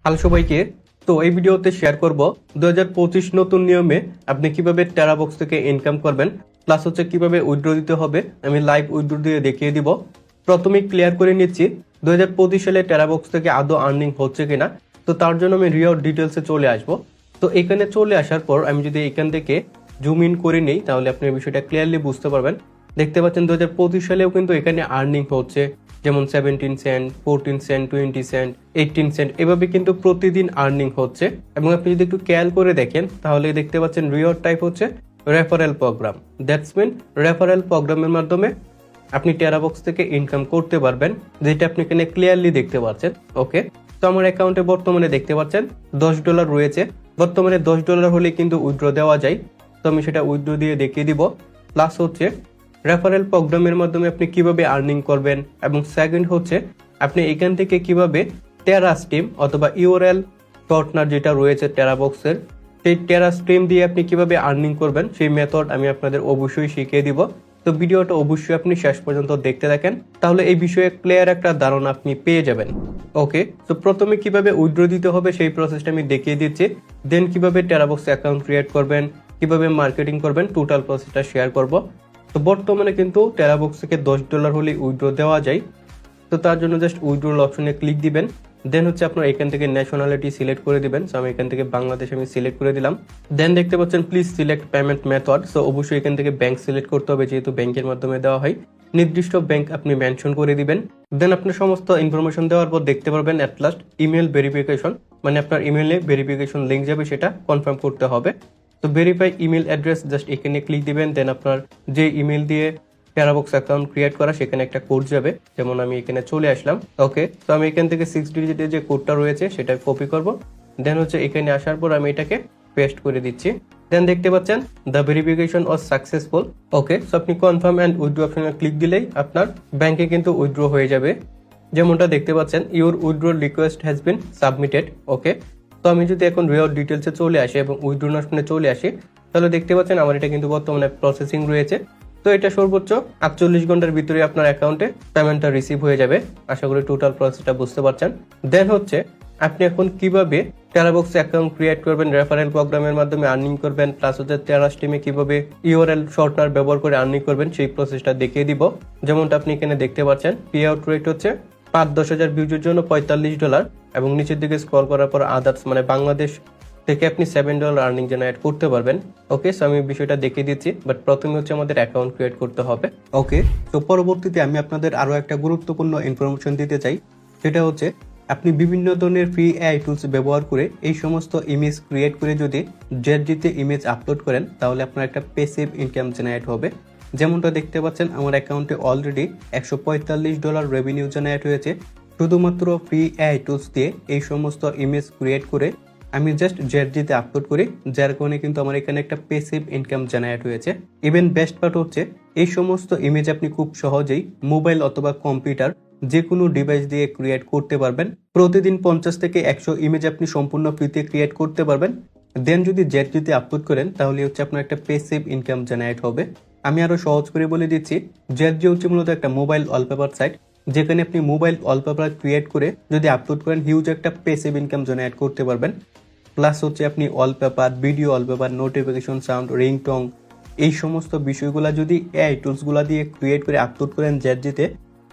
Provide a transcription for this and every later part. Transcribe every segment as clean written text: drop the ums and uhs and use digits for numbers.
Hello সবাইকে। তো এই ভিডিওতে শেয়ার করব 2025 নতুন নিয়মে আপনি কিভাবে টেরাবক্স থেকে ইনকাম করবেন, প্লাস হচ্ছে কিভাবে উইথড্র দিতে হবে আমি লাইভ উইথড্র দিয়ে দেখিয়ে দিব। প্রথমেই ক্লিয়ার করে নিচ্ছি 2025 সালে টেরাবক্স থেকে আদৌ আর্নিং হচ্ছে কিনা। তো তার জন্য আমি রিও ডিটেলসে চলে আসব। তো এখানে চলে আসার পর আমি যদি এখান থেকে জুম ইন করে নিই তাহলে আপনি বিষয়টা ক্লিয়ারলি বুঝতে পারবেন। দেখতে পাচ্ছেন 2025 সালেও কিন্তু এখানে আর্নিং হচ্ছে, যেমন 17 সেন্ট, 14 সেন্ট, 20 সেন্ট, 18 সেন্ট, এভাবে কিন্তু প্রতিদিন আর্নিং হচ্ছে। এবং আপনি যদি একটু খেয়াল করে দেখেন তাহলে দেখতে পাচ্ছেন রিওয়ার্ড টাইপ হচ্ছে referral program. That's mean referral প্রোগ্রামের মাধ্যমে আপনি টেরাবক্স থেকে ইনকাম করতে পারবেন, যেটা আপনি এখানে ক্লিয়ারলি দেখতে পাচ্ছেন। ওকে, তো আমার অ্যাকাউন্টে বর্তমানে দেখতে পাচ্ছেন $10 রয়েছে। বর্তমানে $10 হলে কিন্তু উইথড্র দেওয়া যায়। তো আমি সেটা উইথড্র দিয়ে দেখিয়ে দিব। প্লাস হচ্ছে রেফারেল প্রোগ্রামের মাধ্যমে আপনি কিভাবে আর্নিং করবেন, এবং সেকেন্ড হচ্ছে আপনি এখান থেকে কিভাবে টেরা স্ট্রিম অথবা ইউআরএল শর্টনার যেটা রয়েছে টেরাবক্সের, সেই টেরা স্ট্রিম দিয়ে আপনি কিভাবে আর্নিং করবেন সেই মেথড আমি আপনাদের অবশ্যই শিখিয়ে দিব। তো ভিডিওটা অবশ্যই আপনি শেষ পর্যন্ত দেখতে থাকেন, তাহলে এই বিষয়ে ক্লিয়ার একটা ধারণা আপনি পেয়ে যাবেন। ওকে, তো প্রথমে কিভাবে উইথড্র দিতে হবে সেই প্রসেসটা আমি দেখিয়ে দিচ্ছি। দেন কিভাবে টেরাবক্স অ্যাকাউন্ট ক্রিয়েট করবেন, কিভাবে মার্কেটিং করবেন, টোটাল প্রসেসটা শেয়ার করব। তো বর্তমানে কিন্তু টেরাবক্স থেকে $10 হলে উইথড্র দেওয়া যায়। তো তার জন্য জাস্ট উইথড্রল অপশনে ক্লিক দিবেন। দেন হচ্ছে আপনার এখান থেকে ন্যাশনালিটি সিলেক্ট করে দিবেন। সো আমি এখান থেকে বাংলাদেশ আমি সিলেক্ট করে দিলাম। দেন দেখতে পাচ্ছেন please select payment method. So অবশ্যই এখান থেকে ব্যাংক সিলেক্ট করতে হবে, যেহেতু ব্যাংকের মাধ্যমে দেওয়া হয়। নির্দিষ্ট ব্যাংক আপনি মেনশন করে দিবেন। দেন আপনার সমস্ত ইনফরমেশন দেওয়ার পর দেখতে পারবেন অ্যাট লাস্ট ইমেল ভেরিফিকেশন, মানে আপনার ইমেলে ভেরিফিকেশন লিঙ্ক যাবে, সেটা কনফার্ম করতে হবে। তো ভেরিফাই ইমেল অ্যাড্রেস, জাস্ট এখানে ক্লিক দিবেন। দেন আপনার যে ইমেল দিয়ে টেরাবক্স অ্যাকাউন্ট ক্রিয়েট করা সেখানে একটা কোড যাবে, যেমন আমি এখানে চলে আসলাম। ওকে, তো আমি এখান থেকে 6 ডিজিটের যে কোডটা রয়েছে সেটা কপি করব। দেন হচ্ছে এখানে আসার পর আমি এটাকে পেস্ট করে দিচ্ছি। দেন দেখতে পাচ্ছেন the verification was successful. Okay, so আপনি কনফার্ম অ্যান্ড উইথড্র অপশনে ক্লিক দিলেই আপনার ব্যাংকে কিন্তু উইথড্র হয়ে যাবে। যেমনটা দেখতে পাচ্ছেন your withdraw request has been submitted. Okay, তো আমি যদি এখন রিওয়ার্ড ডিটেলসে চলে আসি এবং উইথড্র অপশনে চলে আসি তাহলে দেখতে পাচ্ছেন আমার এটা কিন্তু বর্তমানে প্রসেসিং রয়েছে। তো এটা সর্বোচ্চ 48 ঘন্টার ভিতরে আপনার অ্যাকাউন্টে পেমেন্টটা রিসিভ হয়ে যাবে। আশা করি টোটাল প্রসেসটা বুঝতে পারছেন। দেন হচ্ছে আপনি এখন কিভাবে টেরাবক্স অ্যাকাউন্ট ক্রিয়েট করবেন, রেফারেল প্রোগ্রামের মাধ্যমে আর্নিং করবেন, প্লাস হচ্ছে টেরা স্ট্রিমে কিভাবে ইউআরএল শর্টনার ব্যবহার করে আর্নিং করবেন সেই প্রসেসটা দেখিয়ে দিব। যেমনটা আপনি এখানে দেখতে পাচ্ছেন পে আউট রেট হচ্ছে 5-10 হাজার ভিউজের জন্য $45, এবং নিচের দিকে স্ক্রল করার পর আদার্স মানে বাংলাদেশ থেকে আপনি $7 আর্নিং জেনারেট করতে পারবেন। ওকে, সো আমি বিষয়টা দেখিয়ে দিচ্ছি, বাট প্রথমে হচ্ছে আমাদের অ্যাকাউন্ট ক্রিয়েট করতে হবে। ওকে, তো পরবর্তীতে আমি আপনাদের আরো একটা গুরুত্বপূর্ণ ইনফরমেশন দিতে চাই, সেটা হচ্ছে আপনি বিভিন্ন ধরনের ফ্রি এআই টুলস ব্যবহার করে এই সমস্ত ইমেজ ক্রিয়েট করে যদি জেটজিতে ইমেজ আপলোড করেন তাহলে আপনার একটা প্যাসিভ ইনকাম জেনারেট হবে। যেমনটা দেখতে পাচ্ছেন আমার অ্যাকাউন্টে অলরেডি $145 রেভিনিউ জেনারেট হয়েছে, শুধুমাত্র ফ্রি এআই টুলস দিয়ে এই সমস্ত ইমেজ ক্রিয়েট করে আমি জাস্ট জেটজিতে আপলোড করি, যার কারণে কিন্তু আমার এখানে একটা প্যাসিভ ইনকাম জেনারেট হয়েছে। ইভেন বেস্ট পার্ট হচ্ছে এই সমস্ত ইমেজ আপনি খুব সহজেই মোবাইল অথবা কম্পিউটার যে কোনো ডিভাইস দিয়ে ক্রিয়েট করতে পারবেন। প্রতিদিন 50 থেকে 100 ইমেজ আপনি সম্পূর্ণ ফ্রিতে ক্রিয়েট করতে পারবেন। দেন যদি জেটজিতে আপলোড করেন তাহলে হচ্ছে আপনার একটা প্যাসিভ ইনকাম জেনারেট হবে। আমি আরো সহজ করে বলে দিচ্ছি, জেটজি হচ্ছে মূলত একটা মোবাইল ওয়ালপেপার সাইট, যেখানে আপনি মোবাইল ওয়ালপেপার ক্রিয়েট করে যদি আপলোড করেন হিউজ একটা প্যাসিভ ইনকাম জেনারেট করতে পারবেন। প্লাস হচ্ছে আপনি wallpaper, video wallpaper, notification sound, ringtone, এই সমস্ত বিষয়গুলো যদি এআই টুলসগুলো দিয়ে ক্রিয়েট করে আপলোড করেন জেটজিতে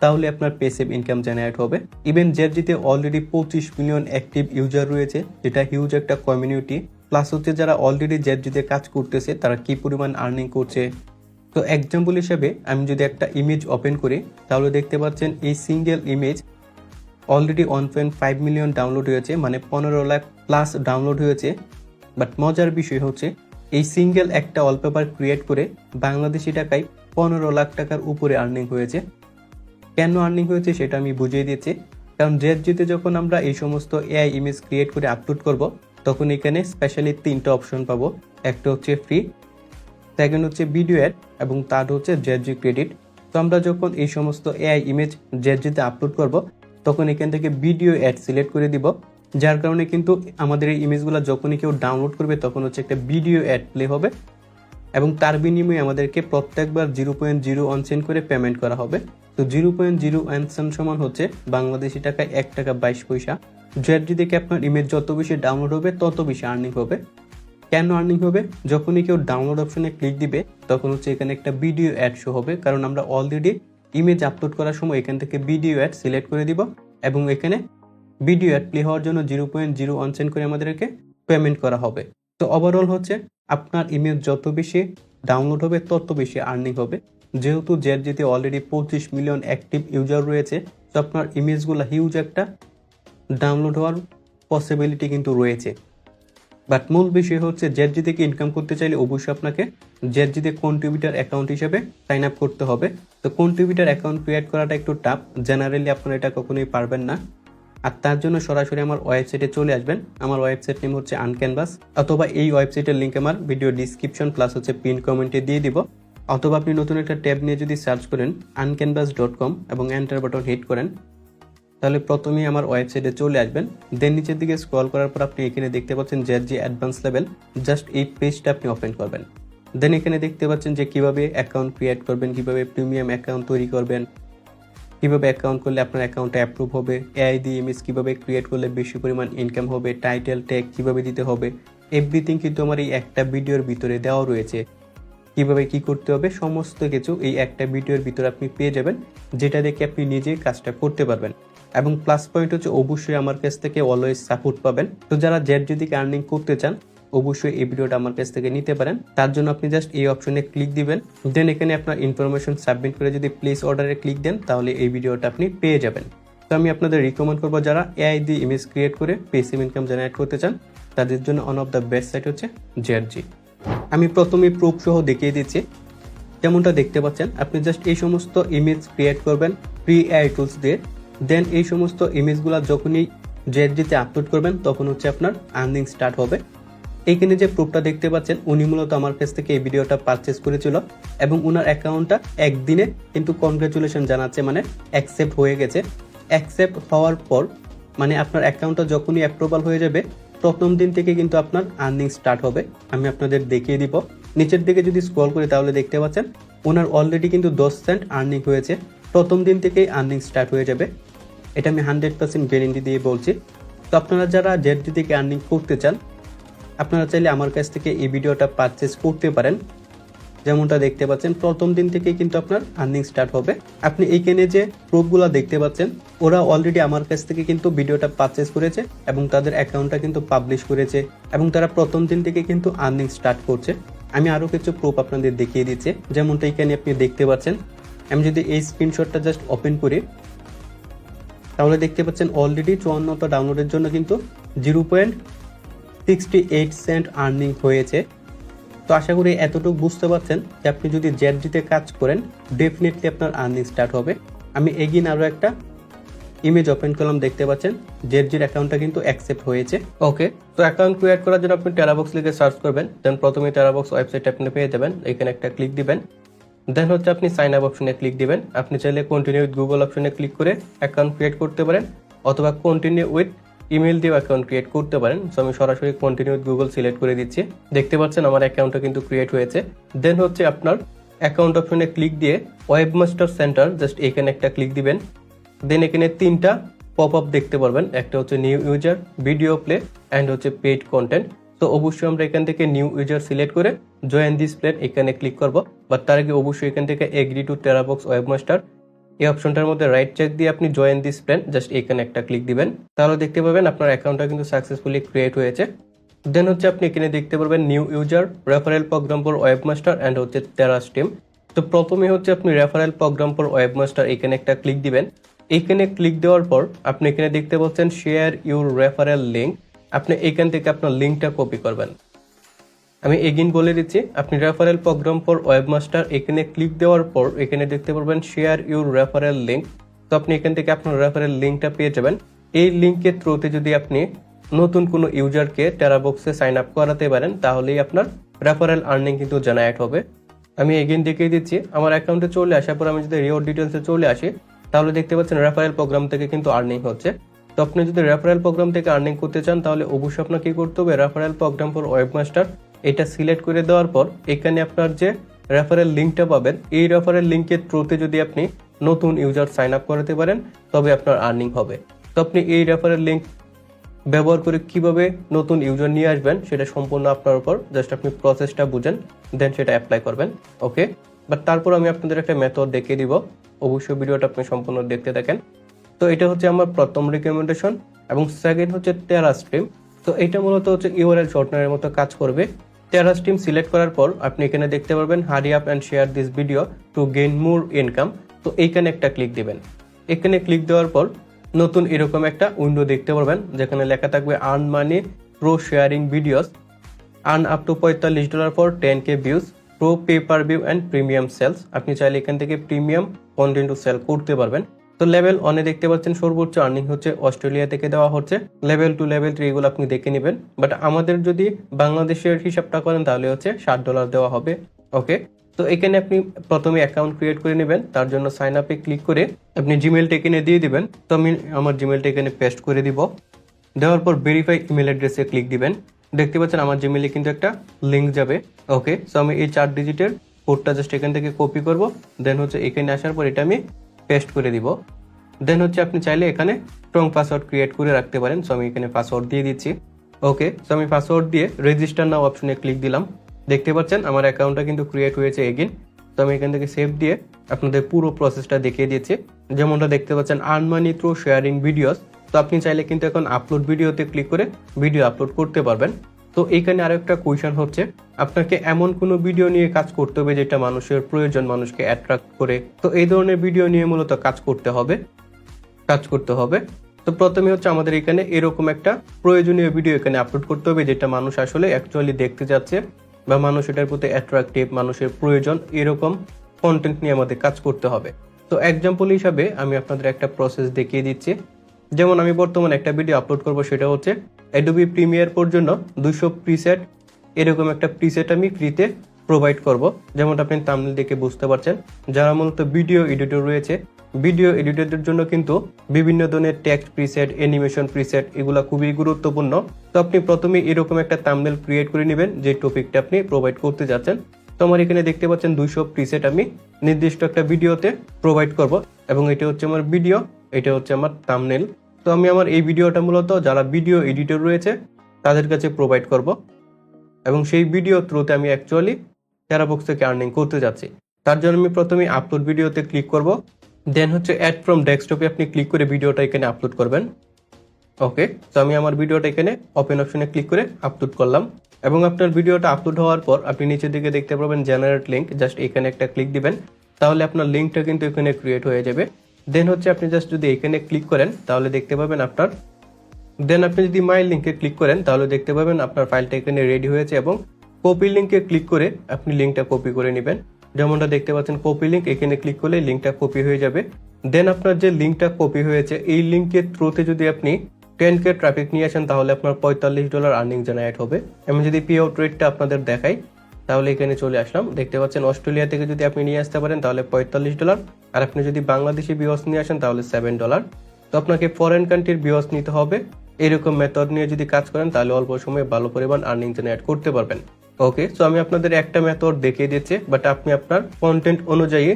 তাহলে আপনার প্যাসিভ ইনকাম জেনারেট হবে। ইভেন জেটজিতে অলরেডি 25 মিলিয়ন অ্যাক্টিভ ইউজার রয়েছে, যেটা হিউজ একটা কমিউনিটি। প্লাস হচ্ছে যারা অলরেডি জেটজিতে কাজ করতেছে তারা কি পরিমাণ আর্নিং করছে। তো এক্সাম্পল হিসেবে আমি যদি একটা ইমেজ ওপেন করি তাহলে দেখতে পাচ্ছেন এই single image already 1.5 million download হয়েছে, মানে 15 লাখ প্লাস ডাউনলোড হয়েছে। বাট মজার বিষয় হচ্ছে এই সিঙ্গেল একটা ওয়ালপেপার ক্রিয়েট করে বাংলাদেশি টাকায় 15 লাখ টাকার উপরে আর্নিং হয়েছে। কেন আর্নিং হয়েছে সেটা আমি বুঝিয়ে দিচ্ছি। কারণ জেটজিতে যখন আমরা এই সমস্ত এআই ইমেজ ক্রিয়েট করে আপলোড করব তখন এখানে স্পেশালি 3টা অপশন পাবো। একটা হচ্ছে ফ্রি, সেকেন্ড হচ্ছে ভিডিও অ্যাড, এবং থার্ড হচ্ছে জেটজি ক্রেডিট। তো আমরা যখন এই সমস্ত এআই ইমেজ জেটজিতে আপলোড করব তখন এখান থেকে ভিডিও অ্যাড সিলেক্ট করে দিব, যার কারণে কিন্তু আমাদের এই ইমেজগুলো যখনই কেউ ডাউনলোড করবে তখন হচ্ছে একটা ভিডিও অ্যাড প্লে হবে, এবং তার বিনিময়ে আমাদেরকে প্রত্যেকবার 0.01 সেন্ট করে পেমেন্ট করা হবে। তো 0.01 সেন্ট সমান হচ্ছে বাংলাদেশি টাকায় 1 টাকা 22 পয়সা। জেডজি থেকে আপনার ইমেজ যত বেশি ডাউনলোড হবে তত বেশি আর্নিং হবে। কেন আর্নিং হবে? যখনই কেউ ডাউনলোড অপশনে ক্লিক দিবে তখন হচ্ছে এখানে একটা ভিডিও অ্যাড শো হবে, কারণ আমরা অলরেডি ইমেজ আপলোড করার সময় এখান থেকে ভিডিও অ্যাড সিলেক্ট করে দিব এবং এখানে ভিডিও অ্যাড প্লে হওয়ার জন্য 0.01 সেন্ট করে আমাদেরকে পেমেন্ট করা হবে। তো ওভারঅল হচ্ছে আপনার ইমেজ যত বেশি ডাউনলোড হবে তত বেশি আর্নিং হবে। যেহেতু জেডজিতে অলরেডি 25 মিলিয়ন অ্যাক্টিভ ইউজার রয়েছে, তো আপনার ইমেজগুলো হিউজ একটা ডাউনলোড হওয়ার পসিবিলিটি কিন্তু রয়েছে। বাট মূল বিষয় হচ্ছে জেডজি থেকে ইনকাম করতে চাইলে অবশ্যই আপনাকে জেডজিতে কন্ট্রিবিউটার অ্যাকাউন্ট হিসেবে সাইন আপ করতে হবে। তো কন্ট্রিবিউটার অ্যাকাউন্ট ক্রিয়েট করাটা একটু টাফ, জেনারেলি আপনারা এটা কখনোই পারবেন না। আর তার জন্য সরাসরি আমার ওয়েবসাইটে চলে আসবেন। আমার ওয়েবসাইট নেম হচ্ছে আনক্যানভাস, অথবা এই ওয়েবসাইটের লিঙ্ক আমার ভিডিও ডিসক্রিপশন প্লাস হচ্ছে পিন কমেন্টে দিয়ে দিব, অথবা আপনি নতুন একটা ট্যাব নিয়ে যদি সার্চ করেন uncanvas.com এবং এন্টার বাটন হিট করেন তাহলে প্রথমেই আমার ওয়েবসাইটে চলে আসবেন। দেন নিচের দিকে স্ক্রল করার পর আপনি এখানে দেখতে পাচ্ছেন জেডজি অ্যাডভান্স লেভেল। জাস্ট এই পেজটা আপনি ওপেন করবেন। দেন এখানে দেখতে পাচ্ছেন যে কিভাবে অ্যাকাউন্ট ক্রিয়েট করবেন, কিভাবে প্রিমিয়াম অ্যাকাউন্ট তৈরি করবেন, কিভাবে অ্যাকাউন্ট করলে আপনার অ্যাকাউন্টে অ্যাপ্রুভ হবে, এআই দিয়ে ইমেজ কিভাবে ক্রিয়েট করলে বেশি পরিমাণ ইনকাম হবে, টাইটেল ট্যাগ কিভাবে দিতে হবে, এভরিথিং কিন্তু আমার এই একটা ভিডিওর ভিতরে দেওয়া রয়েছে। কিভাবে কি করতে হবে সমস্ত কিছু এই একটা ভিডিওর ভিতরে আপনি পেয়ে যাবেন, যেটা দেখে আপনি নিজে কাজটা করতে পারবেন। এবং প্লাস পয়েন্ট হচ্ছে অবশ্যই আমার কাছ থেকে অলওয়েজ সাপোর্ট পাবেন। তো যারা জেডজি থেকে আর্নিং করতে চান অবশ্যই এই ভিডিওটা আমার কাছ থেকে নিতে পারেন। তার জন্য আপনি জাস্ট এই অপশনে ক্লিক দিবেন, দেন এখানে আপনার ইনফরমেশন সাবমিট করে যদি প্লেস অর্ডারে ক্লিক দেন তাহলে এই ভিডিওটা আপনি পেয়ে যাবেন। তো আমি আপনাদের রিকমেন্ড করবো যারা এআই দিয়ে ইমেজ ক্রিয়েট করে পেসিভ ইনকাম জেনারেট করতে চান তাদের জন্য one of the best site হচ্ছে জেডজি। আমি প্রথমে প্রুফ সহ দেখিয়ে দিচ্ছি। যেমনটা দেখতে পাচ্ছেন আপনি জাস্ট এই সমস্ত ইমেজ ক্রিয়েট করবেন ফ্রি এআই টুলস দিয়ে। দেন এই সমস্ত ইমেজগুলো যখনই জেডজিতে আপলোড করবেন তখন হচ্ছে আপনার আর্নিং স্টার্ট হবে। এইখানে যে প্রুফটা দেখতে পাচ্ছেন উনি মূলত আমার কাছ থেকে এই ভিডিওটা পারচেস করেছিল এবং ওনার অ্যাকাউন্টটা একদিনে কিন্তু কনগ্রাচুলেশন জানাচ্ছে, মানে অ্যাকসেপ্ট হয়ে গেছে। অ্যাকসেপ্ট হওয়ার পর মানে আপনার অ্যাকাউন্টটা যখনই অ্যাপ্রুভাল হয়ে যাবে প্রথম দিন থেকে কিন্তু আপনার আর্নিং স্টার্ট হবে। আমি আপনাদের দেখিয়ে দিব। নিচের দিকে যদি স্ক্রল করি তাহলে দেখতে পাচ্ছেন ওনার অলরেডি কিন্তু 10 সেন্ট আর্নিং হয়েছে। প্রথম দিন থেকেই আর্নিং স্টার্ট হয়ে যাবে, এটা আমি 100% গ্যারেন্টি দিয়ে বলছি। তো আপনারা যারা জেডজি থেকে আর্নিং করতে চান আপনারা চাইলে আমার কাছ থেকে এই ভিডিওটা পারচেস করতে পারেন। যেমনটা দেখতে পাচ্ছেন প্রথম দিন থেকেই কিন্তু আপনার আর্নিং স্টার্ট হবে। আপনি এইখানে যে প্রুফগুলো দেখতে পাচ্ছেন ওরা অলরেডি আমার কাছ থেকে কিন্তু ভিডিওটা পারচেস করেছে এবং তাদের অ্যাকাউন্টটা কিন্তু পাবলিশ করেছে এবং তারা প্রথম দিন থেকে কিন্তু আর্নিং স্টার্ট করছে। আমি আরও কিছু প্রুফ আপনাদের দেখিয়ে দিচ্ছি। যেমনটা এখানে আপনি দেখতে পাচ্ছেন, আমি যদি এই স্ক্রিনশটটা জাস্ট ওপেন করি তাহলে দেখতে পাচ্ছেন অলরেডি 54টা ডাউনলোডের জন্য কিন্তু 0.68 সেন্ট আর্নিং হয়েছে। তো আশা করি এতটুকু বুঝতে পারছেন যে আপনি যদি জেডজিতে কাজ করেন ডেফিনেটলি আপনার আর্নিং স্টার্ট হবে। আমি এগিন আরও একটা ইমেজ ওপেন করলাম, দেখতে পাচ্ছেন জেডজির অ্যাকাউন্টটা কিন্তু অ্যাকসেপ্ট হয়েছে। ওকে, তো অ্যাকাউন্ট ক্রিয়েট করার জন্য আপনি টেরাবক্স লিখে সার্চ করবেন। দেন প্রথমে টেরাবক্স ওয়েবসাইট আপনি পেয়ে যাবেন, এখানে একটা ক্লিক দিবেন। দেন হচ্ছে আপনি সাইন আপ অপশনে ক্লিক দিবেন। আপনি চাইলে কন্টিনিউ উইথ গুগল অপশনে ক্লিক করে অ্যাকাউন্ট ক্রিয়েট করতে পারেন, অথবা কন্টিনিউ উইথ ইমেল দিয়ে অ্যাকাউন্ট ক্রিয়েট করতে পারেন। সো আমি সরাসরি কন্টিনিউ উইথ গুগল সিলেক্ট করে দিচ্ছি। দেখতে পাচ্ছেন আমার অ্যাকাউন্টটা কিন্তু ক্রিয়েট হয়েছে। দেন হচ্ছে আপনার অ্যাকাউন্ট অপশনে ক্লিক দিয়ে ওয়েবমাস্টার সেন্টার জাস্ট এখানে একটা ক্লিক দিবেন। দেন এখানে 3টা পপ আপ দেখতে পারবেন, একটা হচ্ছে new user, video play and হচ্ছে পেইড কন্টেন্ট। তো অবশ্যই আমরা এখান থেকে নিউ ইউজার সিলেক্ট করে জয়েন দিস প্ল্যান এখানে ক্লিক করব। বাট তার আগে অবশ্যই এখান থেকে এগ্রি টু টেরাবক্স ওয়েবমাস্টার এই অপশনটার মধ্যে রাইট চেক দিয়ে আপনি জয়েন দিস প্ল্যান জাস্ট এখানে একটা ক্লিক দিবেন। তাহলে দেখতে পাবেন আপনার অ্যাকাউন্টটা কিন্তু সাকসেসফুলি ক্রিয়েট হয়েছে। দেন হচ্ছে আপনি এখানে দেখতে পারবেন new user, referral program for webmaster and হচ্ছে টেরাস্টিম। তো প্রথমে হচ্ছে আপনি রেফারেল প্রোগ্রাম ফর ওয়েবমাস্টার এখানে একটা ক্লিক দিবেন। এখানে ক্লিক দেওয়ার পর আপনি এখানে দেখতে পাচ্ছেন শেয়ার ইউর রেফারেল লিঙ্ক। আপনি এখান থেকে আপনার লিঙ্কটা কপি করবেন। আমি এগেইন বলে দিচ্ছি, আপনি রেফারেল প্রোগ্রাম ফর ওয়েবমাস্টার এখানে ক্লিক দেওয়ার পর এখানে দেখতে পারবেন শেয়ার ইউর রেফারেল লিঙ্ক। তো আপনি এখান থেকে আপনার রেফারেল লিঙ্কটা পেয়ে যাবেন। এই লিঙ্কের থ্রুতে যদি আপনি নতুন কোনো ইউজারকে টেরাবক্সে সাইন আপ করাতে পারেন তাহলেই আপনার রেফারেল আর্নিং কিন্তু জেনারেট হবে। আমি এগেইন দেখিয়ে দিচ্ছি, আমার অ্যাকাউন্টে চলে আসার পর আমি যদি রিওয়ার্ড ডিটেলসে চলে আসি তাহলে দেখতে পাচ্ছেন রেফারেল প্রোগ্রাম থেকে কিন্তু আর্নিং হচ্ছে। তো আপনি যদি রেফারেল প্রোগ্রাম থেকে আর্নিং করতে চান তাহলে অবশ্যই আপনাকে কি করতে হবে, রেফারেল প্রোগ্রাম ফর ওয়েবমাস্টার এটা সিলেক্ট করে দেওয়ার পর এখানে আপনার যে রেফারেল লিঙ্কটা পাবেন এই রেফারেল লিঙ্কের থ্রুতে যদি আপনি নতুন ইউজার সাইন আপ করাতে পারেন তবে আপনার আর্নিং হবে। তো আপনি এই রেফারেল লিঙ্ক ব্যবহার করে কিভাবে নতুন ইউজার নিয়ে আসবেন সেটা সম্পূর্ণ আপনার উপর, জাস্ট আপনি প্রসেসটা বুঝেন দেন সেটা অ্যাপ্লাই করবেন। ওকে, বাট তারপর আমি আপনাদের একটা মেথড দেখিয়ে দিব, অবশ্যই ভিডিওটা আপনি সম্পূর্ণ দেখতে থাকেন। তো এটা হচ্ছে আমার প্রথম রিকমেন্ডেশন, এবং সেকেন্ড হচ্ছে টেরাস্ট্রিম। তো এটা মূলত হচ্ছে ইউআরএল শর্টনারের মতো কাজ করবে। টেরাস্ট্রিম সিলেক্ট করার পর আপনি এখানে দেখতে পারবেন hurry up and share this video to gain more income. তো এইখানে একটা ক্লিক দিবেন। এখানে ক্লিক দেওয়ার পর নতুন এরকম একটা উইন্ডো দেখতে পারবেন যেখানে লেখা থাকবে earn money pro sharing videos, earn up to $45 for 10K views, pro pay per view and premium sales. আপনি চাইলে এখান থেকে প্রিমিয়াম কন্টেন্টও সেল করতে পারবেন। তো লেভেল 1 এ দেখতে পাচ্ছেন সর্বোচ্চ আর্নিং হচ্ছে অস্ট্রেলিয়া থেকে দেওয়া হচ্ছে, লেভেল 2 লেভেল 3 এগুলো আপনি দেখে নেবেন। বাট আমাদের যদি বাংলাদেশের হিসাবটা করেন তাহলে হচ্ছে $60 দেওয়া হবে। ওকে, তো এখানে আপনি প্রথমে অ্যাকাউন্ট ক্রিয়েট করে নেবেন। তার জন্য সাইন আপে ক্লিক করে আপনি জিমেলটা এখানে দিয়ে দিবেন। তো আমি আমার জিমেলটা এখানে পেস্ট করে দিব। দেওয়ার পর ভেরিফাই ইমেল অ্যাড্রেসে ক্লিক দিবেন। দেখতে পাচ্ছেন আমার জিমেলে কিন্তু একটা লিঙ্ক যাবে। ওকে, সো আমি এই 4 ডিজিটের কোডটা জাস্ট এখান থেকে কপি করব, দেন হচ্ছে এখানে আসার পর এটা আমি পেস্ট করে দিব। দেন হচ্ছে আপনি চাইলে এখানে স্ট্রং পাসওয়ার্ড ক্রিয়েট করে রাখতে পারেন। সো আমি এখানে পাসওয়ার্ড দিয়ে দিচ্ছি। ওকে, সো আমি পাসওয়ার্ড দিয়ে রেজিস্টার নাও অপশনে ক্লিক দিলাম। দেখতে পাচ্ছেন আমার অ্যাকাউন্টটা কিন্তু ক্রিয়েট হয়েছে এগেইন। তো আমি এখান থেকে সেভ দিয়ে আপনাদের পুরো প্রসেসটা দেখিয়ে দিচ্ছি। যেমনটা দেখতে পাচ্ছেন earn money through sharing videos. তো আপনি চাইলে কিন্তু এখন আপলোড ভিডিওতে ক্লিক করে ভিডিও আপলোড করতে পারবেন। তো এইখানে আরো একটা কোয়েশ্চন হচ্ছে, আপনাকে এমন কোনো ভিডিও নিয়ে কাজ করতে হবে যেটা মানুষের প্রয়োজন, মানুষকে অ্যাট্রাক্ট করে। তো এই ধরনের ভিডিও নিয়ে মূলত কাজ করতে হবে। তো প্রথমে হচ্ছে আমাদের এখানে এরকম একটা প্রয়োজনীয় ভিডিও এখানে আপলোড করতে হবে যেটা মানুষ আসলে অ্যাকচুয়ালি দেখতে যাচ্ছে, বা মানুষ এটার প্রতি অ্যাট্রাকটিভ, মানুষের প্রয়োজন, এরকম কন্টেন্ট নিয়ে আমাদের কাজ করতে হবে। তো এক্সাম্পল হিসাবে আমি আপনাদের একটা প্রসেস দেখিয়ে দিচ্ছি। যেমন আমি বর্তমানে একটা ভিডিও আপলোড করব, সেটা হচ্ছে অ্যাডোবি প্রিমিয়ার প্রোর জন্য 200 প্রিসেট, এরকম একটা প্রিসেট আমি ফ্রিতে প্রোভাইড করব। যেমনটা আপনি থাম্বনেল দেখে বুঝতে পারছেন, যারা মূলত ভিডিও এডিটর রয়েছে, ভিডিও এডিটরদের জন্য কিন্তু বিভিন্ন ধরনের টেক্সট প্রিসেট, অ্যানিমেশন প্রিসেট এগুলা খুবই গুরুত্বপূর্ণ। তো আপনি প্রথমে এরকম একটা থাম্বনেল ক্রিয়েট করে নেবেন যে টপিকটা আপনি প্রোভাইড করতে যাচ্ছেন। তো আমার এখানে দেখতে পাচ্ছেন 200 প্রিসেট আমি নির্দিষ্ট একটা ভিডিওতে প্রোভাইড করব, এবং এটা হচ্ছে আমার ভিডিও, এটা হচ্ছে আমার থাম্বনেল। তো আমি আমার এই ভিডিওটা মূলত যারা ভিডিও এডিটর রয়েছে তাদের কাছে প্রোভাইড করব, এবং সেই ভিডিও থ্রুতে আমি অ্যাকচুয়ালি টেরাবক্স থেকে আর্নিং করতে যাচ্ছি। তার জন্য আমি প্রথমে আপলোড ভিডিওতে ক্লিক করব, দেন হচ্ছে অ্যাড ফ্রম ডেস্কটপে আপনি ক্লিক করে ভিডিওটা এখানে আপলোড করবেন। ওকে, তো আমি আমার ভিডিওটা এখানে ওপেন অপশনে ক্লিক করে আপলোড করলাম, এবং আপনার ভিডিওটা আপলোড হওয়ার পর আপনি নিচের দিকে দেখতে পাবেন জেনারেট লিঙ্ক, জাস্ট এখানে একটা ক্লিক দিবেন, তাহলে আপনার লিঙ্কটা কিন্তু এখানে ক্রিয়েট হয়ে যাবে। দেন হচ্ছে আপনি জাস্ট যদি এখানে ক্লিক করেন তাহলে দেখতে পাবেন আপনার, দেন আপনি যদি মাই লিঙ্কে ক্লিক করেন তাহলে দেখতে পাবেন আপনার ফাইলটা এখানে রেডি হয়েছে, এবং কপি লিঙ্কে ক্লিক করে আপনি লিঙ্কটা কপি করে নেবেন। যেমনটা দেখতে পাচ্ছেন কপি লিঙ্ক, এখানে ক্লিক করলে লিঙ্কটা কপি হয়ে যাবে। দেন আপনার যে লিঙ্কটা কপি হয়েছে এই লিঙ্কের থ্রুতে যদি আপনি 10K ট্রাফিক নিয়ে আসেন তাহলে আপনার $45 আর্নিং জেনারেট হবে। আমি যদি পে আউট রেটটা আপনাদের দেখাই তাহলে এখানে চলে আসলাম। দেখতে পাচ্ছেন অস্ট্রেলিয়া থেকে যদি আপনি নিয়ে আসতে পারেন তাহলে $45, আর আপনি যদি বাংলাদেশি ভিউয়ার্স নিয়ে আসেন তাহলে $7। তো আপনাকে ফরেন কান্ট্রির ভিউয়ার্স নিতে হবে। এরকম মেথড নিয়ে যদি কাজ করেন তাহলে অল্প সময়ে ভালো পরিমাণ আর্নিং জেনারেট করতে পারবেন। ওকে, সো আমি আপনাদের একটা মেথড দেখিয়ে দিচ্ছি, বাট আপনি আপনার কন্টেন্ট অনুযায়ী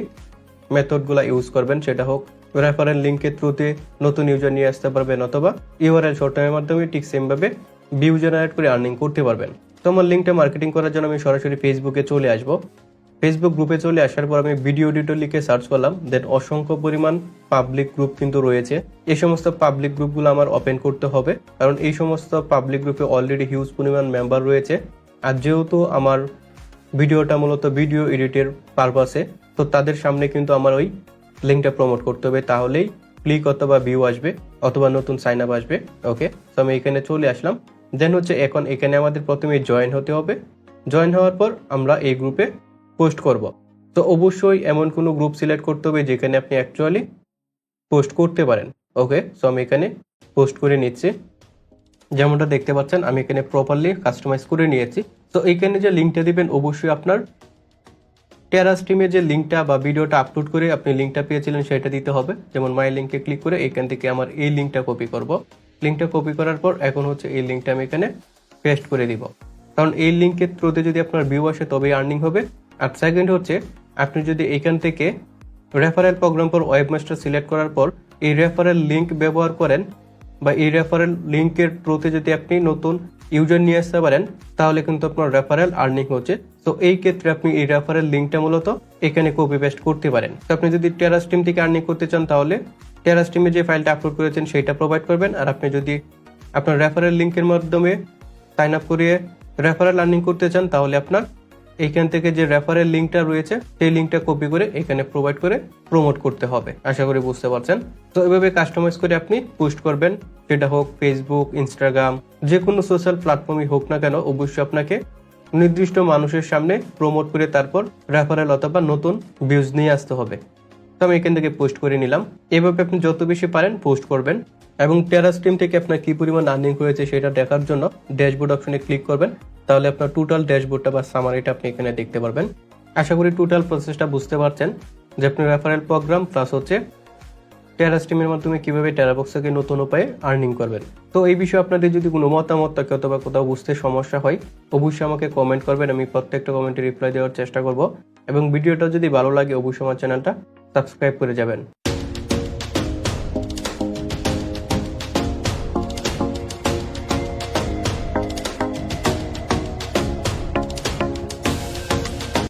মেথডগুলো ইউজ করবেন। সেটা হোক রেফারেল লিঙ্কের থ্রুতে নতুন ইউজার নিয়ে আসতে পারবেন, অথবা ইউআরএল শর্টনারের মাধ্যমে ঠিক সেম ভাবে ভিউ জেনারেট করে আর্নিং করতে পারবেন। তো আমার লিঙ্কটা মার্কেটিং করার জন্য আমি সরাসরি ফেসবুকে চলে আসবো। ফেসবুক গ্রুপে চলে আসার পর আমি ভিডিও এডিটর লিখে সার্চ করলাম, দেন অসংখ্য পরিমাণ পাবলিক গ্রুপ কিন্তু রয়েছে। এই সমস্ত পাবলিক গ্রুপগুলো আমার ওপেন করতে হবে, কারণ এই সমস্ত পাবলিক গ্রুপে অলরেডি হিউজ পরিমাণ মেম্বার রয়েছে। আর যেহেতু আমার ভিডিওটা মূলত ভিডিও এডিটের পারপাসে, তো তাদের সামনে কিন্তু আমার ওই লিঙ্কটা প্রমোট করতে হবে, তাহলেই ক্লিক অথবা ভিউ আসবে, অথবা নতুন সাইন আপ আসবে। ওকে, তো আমি এখানে চলে আসলাম। দেন হচ্ছে এখন এখানে আমাদের প্রথমে জয়েন হতে হবে। জয়েন হওয়ার পর আমরা এই গ্রুপে পোস্ট করব। তো অবশ্যই এমন কোনো গ্রুপ সিলেক্ট করতে হবে যেখানে আপনি অ্যাকচুয়ালি পোস্ট করতে পারেন। ওকে, সো আমি এখানে পোস্ট করে নিচ্ছি। যেমনটা দেখতে পাচ্ছেন আমি এখানে প্রপারলি কাস্টমাইজ করে নিয়েছি। তো এইখানে যে লিঙ্কটা দিবেন অবশ্যই আপনার টেরাস্ট্রিমে যে লিঙ্কটা বা ভিডিওটা আপলোড করে আপনি লিঙ্কটা পেয়েছিলেন সেটা দিতে হবে। যেমন মাই লিঙ্কে ক্লিক করে এখান থেকে আমার এই লিঙ্কটা কপি করব। লিঙ্কটা কপি করার পর এখন হচ্ছে এই লিঙ্কটা আমি এখানে পেস্ট করে দিব, কারণ এই লিঙ্কের থ্রুতে যদি আপনার ভিউ আসে তবেই আর্নিং হবে। আর সেকেন্ড হচ্ছে আপনি যদি এখান থেকে referral program for webmaster select করার পর এই রেফারেল লিঙ্ক ব্যবহার করেন বা এই রেফারেল লিঙ্কের থ্রুতে যদি আপনি নতুন ইউজার নিয়ে আসতে পারেন তাহলে কিন্তু আপনার রেফারেল আর্নিং হচ্ছে। তো এই ক্ষেত্রে আপনি এই রেফারেল লিঙ্কটা মূলত এখানে কপি পেস্ট করতে পারেন। তো আপনি যদি টেরাস্ট্রিম থেকে আর্নিং করতে চান তাহলে টেরাস্ট্রিমে যে ফাইলটা আপলোড করেছেন সেটা প্রোভাইড করবেন, আর আপনি যদি আপনার রেফারেল লিঙ্কের মাধ্যমে সাইন আপ করিয়ে রেফারেল আর্নিং করতে চান তাহলে আপনার এইখান থেকে যে রেফারেল লিঙ্কটা রয়েছে সেই লিঙ্কটা কপি করে এখানে প্রোভাইড করে প্রমোট করতে হবে। আশা করি বুঝতে পারছেন। তো এভাবে কাস্টমাইজ করে আপনি পোস্ট করবেন, সেটা হোক ফেসবুক, ইনস্টাগ্রাম, যে কোনো সোশ্যাল প্ল্যাটফর্মই হোক না কেন, অবশ্যই আপনাকে নির্দিষ্ট মানুষের সামনে প্রমোট করে তারপর রেফারেল অথবা নতুন ভিউজ নিয়ে আসতে হবে। তো আমি এখান থেকে পোস্ট করে নিলাম। এভাবে আপনি যত বেশি পারেন পোস্ট করবেন এবং টেরাস্ট্রিম থেকে আপনার কি পরিমাণ আর্নিং হয়েছে সেটা দেখার জন্য ড্যাশবোর্ড অপশনে ক্লিক করবেন। তাহলে আপনার টোটাল ড্যাশবোর্ডটা বা সামারিটা আপনি এখানে দেখতে পারবেন। আশা করি টোটাল প্রসেসটা বুঝতে পারছেন যে আপনি রেফারেল প্রোগ্রাম প্লাস হচ্ছে টেরাস্ট্রিমের মাধ্যমে কিভাবে টেরাবক্স থেকে নতুন উপায়ে আর্নিং করবেন। তো এই বিষয়ে আপনাদের যদি কোনো মতামত থাকে অথবা কোথাও বুঝতে সমস্যা হয় অবশ্যই আমাকে কমেন্ট করবেন, আমি প্রত্যেকটা কমেন্টে রিপ্লাই দেওয়ার চেষ্টা করব। এবং ভিডিওটা যদি ভালো লাগে অবশ্যই আমার চ্যানেলটা সাবস্ক্রাইব করে যাবেন।